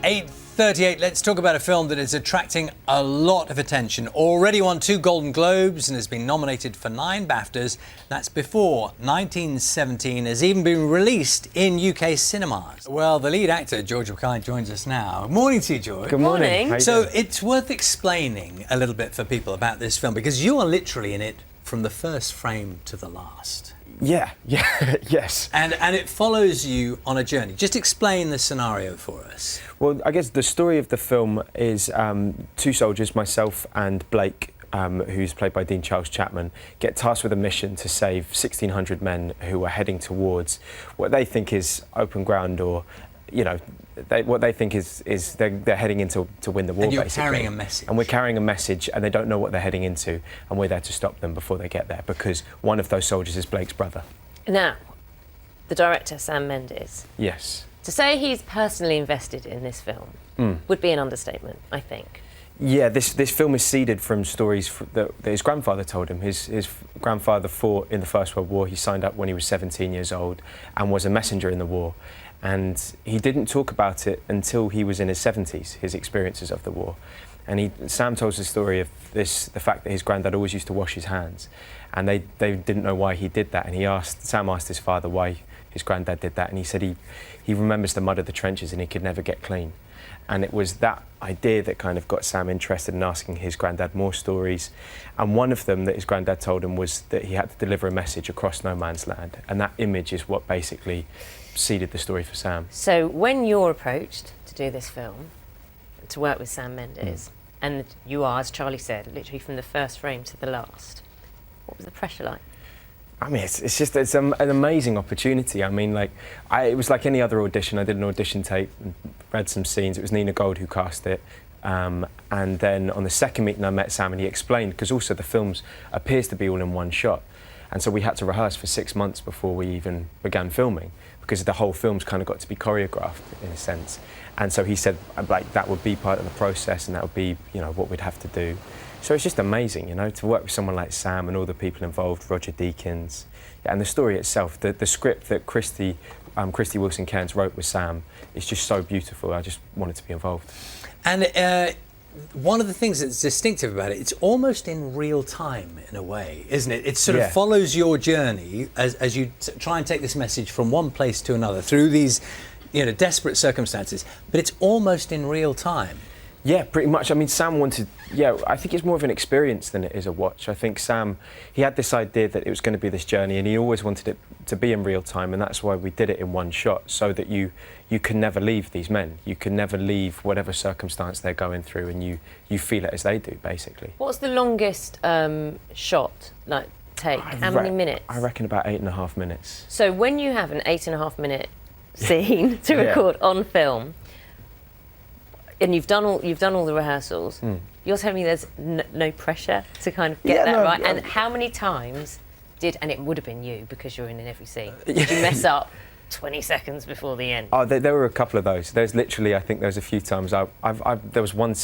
8:38, let's talk about a film that is attracting a lot of attention. Already won 2 Golden Globes and has been nominated for 9 BAFTAs. That's before 1917 has even been released in UK cinemas. Well, the lead actor, George MacKay, joins us now. Morning to you, George. Good morning. So it's worth explaining a little bit for people about this film because you are literally in it from the first frame to the last. Yes. And it follows you on a journey. Just explain the scenario for us. Well, I guess the story of the film is 2 soldiers, myself and Blake, who's played by Dean Charles Chapman, get tasked with a mission to save 1,600 men who are heading towards what they think is open ground, or, you know, what they think is they're heading into to win the war. And you're basically. carrying a message. And we're carrying a message, and they don't know what they're heading into, and we're there to stop them before they get there, because one of those soldiers is Blake's brother. Now, the director, Sam Mendes. Yes. To say he's personally invested in this film would be an understatement, I think. Yeah, this film is seeded from stories that his grandfather told him. His grandfather fought in the First World War. He signed up when he was 17 years old and was a messenger in the war. And he didn't talk about it until he was in his 70s, his experiences of the war. And Sam tells the story of the fact that his granddad always used to wash his hands. And they didn't know why he did that. And Sam asked his father why his granddad did that. And he said he remembers the mud of the trenches and he could never get clean. And it was that idea that kind of got Sam interested in asking his granddad more stories. And one of them that his granddad told him was that he had to deliver a message across no man's land. And that image is what basically seeded the story for Sam. So when you're approached to do this film, to work with Sam Mendes, and you are, as Charlie said, literally from the first frame to the last, what was the pressure like? I mean, it's an amazing opportunity. I mean, it was like any other audition. I did an audition tape and read some scenes. It was Nina Gold who cast it. And then on the second meeting I met Sam and he explained, because also the film appears to be all in one shot. And so we had to rehearse for 6 months before we even began filming, because the whole film's kind of got to be choreographed in a sense. And so he said, like, that would be part of the process and that would be, you know, what we'd have to do. So it's just amazing, you know, to work with someone like Sam and all the people involved, Roger Deakins, and the story itself, the script that Christy Wilson-Cairns wrote with Sam is just so beautiful. I just wanted to be involved. And one of the things that's distinctive about it, it's almost in real time in a way, isn't it? It sort of follows your journey as you try and take this message from one place to another through these, you know, desperate circumstances, but it's almost in real time. Yeah, pretty much. I mean, Sam wanted... Yeah, I think it's more of an experience than it is a watch. I think Sam, he had this idea that it was going to be this journey and he always wanted it to be in real time, and that's why we did it in one shot, so that you can never leave these men. You can never leave whatever circumstance they're going through, and you feel it as they do, basically. What's the longest shot, like, take? How many minutes? I reckon about 8.5 minutes. So when you have an 8.5 minute scene to record on film, and you've done all the rehearsals, you're telling me there's no pressure to kind of get that right? And how many times and it would have been you because you're in every scene, did you mess up 20 seconds before the end? Oh, there were a couple of those. There's literally, I think there was a few times, there was one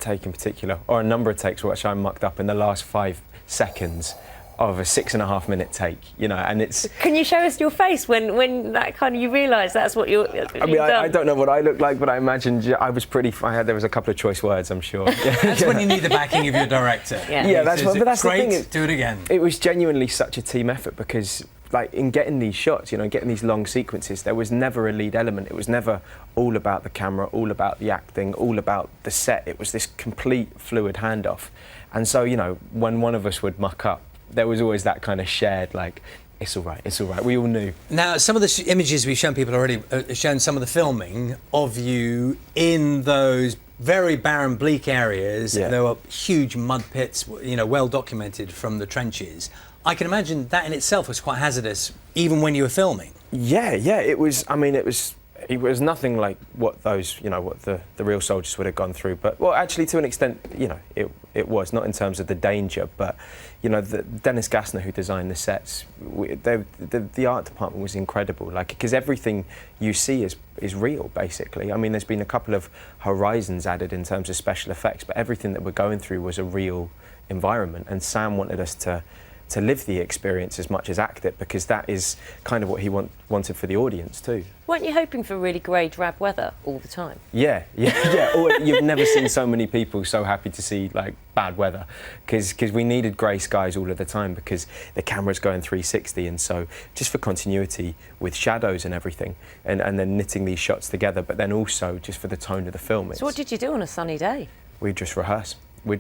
take in particular, or a number of takes which I mucked up in the last 5 seconds of a 6.5 minute take, you know, and it's... Can you show us your face when that kind of, you realise that's what you're... I mean, I don't know what I look like, but I imagined there was a couple of choice words, I'm sure. That's when you need the backing of your director. Yeah, that's the thing. Do it again. It was genuinely such a team effort because, like, in getting these shots, you know, getting these long sequences, there was never a lead element. It was never all about the camera, all about the acting, all about the set. It was this complete fluid handoff. And so, you know, when one of us would muck up, there was always that kind of shared, like, it's all right, we all knew. Now, some of the images we've shown people already, shown some of the filming of you in those very barren, bleak areas. Yeah. There were huge mud pits, you know, well documented from the trenches. I can imagine that in itself was quite hazardous, even when you were filming. Yeah, it was, I mean, it was nothing like what those, you know, what the real soldiers would have gone through. But, well, actually, to an extent, you know, it was, not in terms of the danger, but, you know, Dennis Gassner, who designed the sets, the art department was incredible, like, because everything you see is real, basically. I mean, there's been a couple of horizons added in terms of special effects, but everything that we're going through was a real environment, and Sam wanted us to to live the experience as much as act it, because that is kind of what he wanted for the audience too. Weren't you hoping for really grey, drab weather all the time? Yeah. You've never seen so many people so happy to see like bad weather, because we needed grey skies all of the time because the camera's going 360, and so just for continuity with shadows and everything, and then knitting these shots together, but then also just for the tone of the film. So what did you do on a sunny day? We just rehearsed.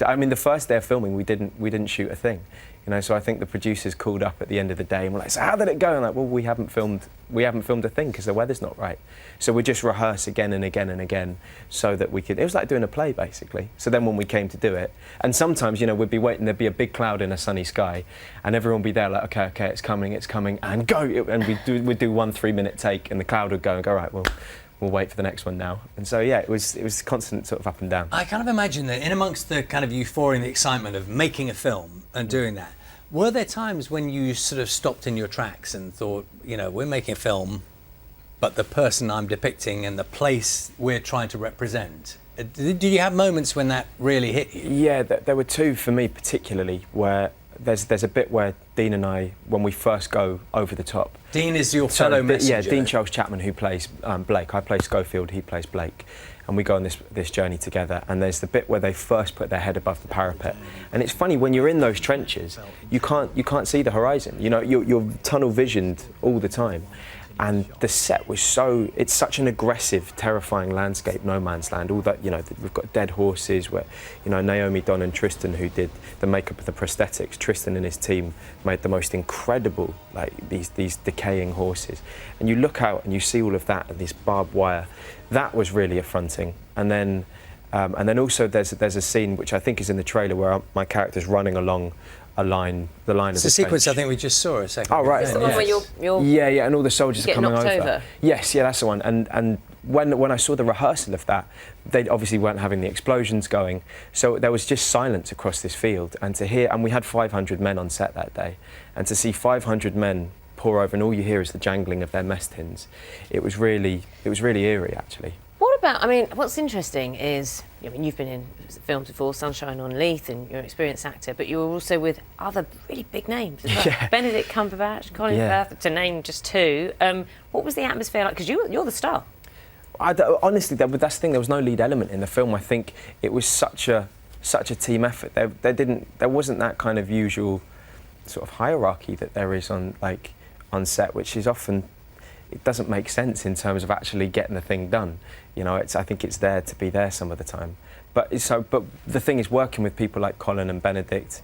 I mean, the first day of filming, we didn't shoot a thing, you know. So I think the producers called up at the end of the day and were like, "So how did it go?" And like, "Well, we haven't filmed a thing because the weather's not right." So we just rehearse again and again and again, so that we could. It was like doing a play basically. So then when we came to do it, and sometimes, you know, we'd be waiting. There'd be a big cloud in a sunny sky, and everyone would be there like, "Okay, it's coming, and go!" And we'd do 1 3-minute take, and the cloud would go and go, "Right, well, we'll wait for the next one now." And so yeah, it was constant sort of up and down. I kind of imagine that in amongst the kind of euphoria and the excitement of making a film and doing that, were there times when you sort of stopped in your tracks and thought, you know, we're making a film, but the person I'm depicting and the place we're trying to represent, did you have moments when that really hit you? Yeah, there were two for me particularly, where there's a bit where Dean and I, when we first go over the top. Dean is your fellow messenger. Yeah, Dean Charles Chapman, who plays Blake. I play Schofield, he plays Blake. And we go on this journey together, and there's the bit where they first put their head above the parapet. And it's funny, when you're in those trenches, you can't see the horizon. You know, you're tunnel visioned all the time. And the set was it's such an aggressive, terrifying landscape, no man's land. All that, you know, we've got dead horses where, you know, Naomi, Don and Tristan, who did the makeup of the prosthetics, Tristan and his team made the most incredible, like these decaying horses. And you look out and you see all of that and this barbed wire. That was really affronting. And then also there's a scene which I think is in the trailer where my character's running along the line of the It's a sequence I think we just saw a second ago. Oh, right. It's the one where you're Yeah, and all the soldiers are coming knocked over. Yes, yeah, that's the one. And when I saw the rehearsal of that, they obviously weren't having the explosions going, so there was just silence across this field. And we had 500 men on set that day, and to see 500 men pour over, and all you hear is the jangling of their mess tins, it was really eerie, actually. What about, I mean, what's interesting is, I mean, you've been in films before, Sunshine on Leith, and you're an experienced actor, but you were also with other really big names as well. Yeah. Benedict Cumberbatch, Colin Firth, to name just two. What was the atmosphere like? Because you're the star. Honestly, that's the thing. There was no lead element in the film. I think it was such a team effort. There wasn't that kind of usual sort of hierarchy that there is on on set, which is often, it doesn't make sense in terms of actually getting the thing done. You know, I think it's there to be there some of the time. But the thing is, working with people like Colin and Benedict,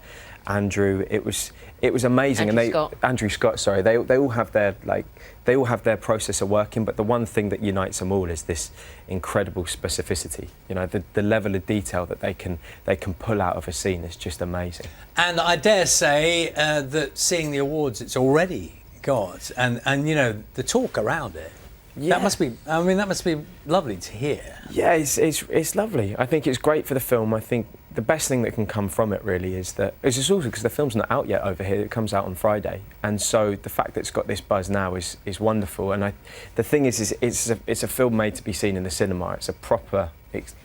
Andrew, it was amazing. Andrew Scott, sorry, they all have their process of working, but the one thing that unites them all is this incredible specificity. You know, the level of detail that they can pull out of a scene is just amazing. And I dare say that seeing the awards it's already got, and you know, the talk around it. Yeah. That must be lovely to hear. Yeah, it's lovely. I think it's great for the film. I think the best thing that can come from it really is that it's just also because the film's not out yet over here. It comes out on Friday, and so the fact that it's got this buzz now is wonderful. And the thing is it's a film made to be seen in the cinema. It's a proper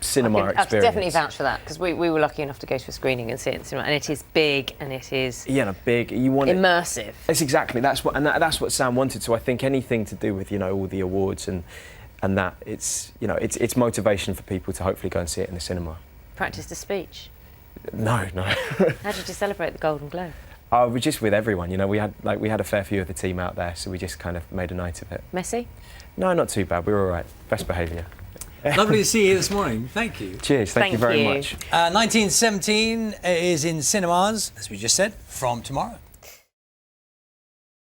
cinema experience. I definitely vouch for that, because we were lucky enough to go to a screening and see it in the cinema, and it is big and it is big. You want immersive. It's exactly that's what Sam wanted. So I think anything to do with, you know, all the awards and that, it's, you know, it's motivation for people to hopefully go and see it in the cinema. Practiced a speech? No. How did you celebrate the Golden Globe? Oh, we're just with everyone. You know, we had a fair few of the team out there, so we just kind of made a night of it. Messy? No, not too bad. We were all right. Best behaviour. Lovely to see you this morning. Thank you. Cheers. Thank you very much. 1917 is in cinemas, as we just said, from tomorrow.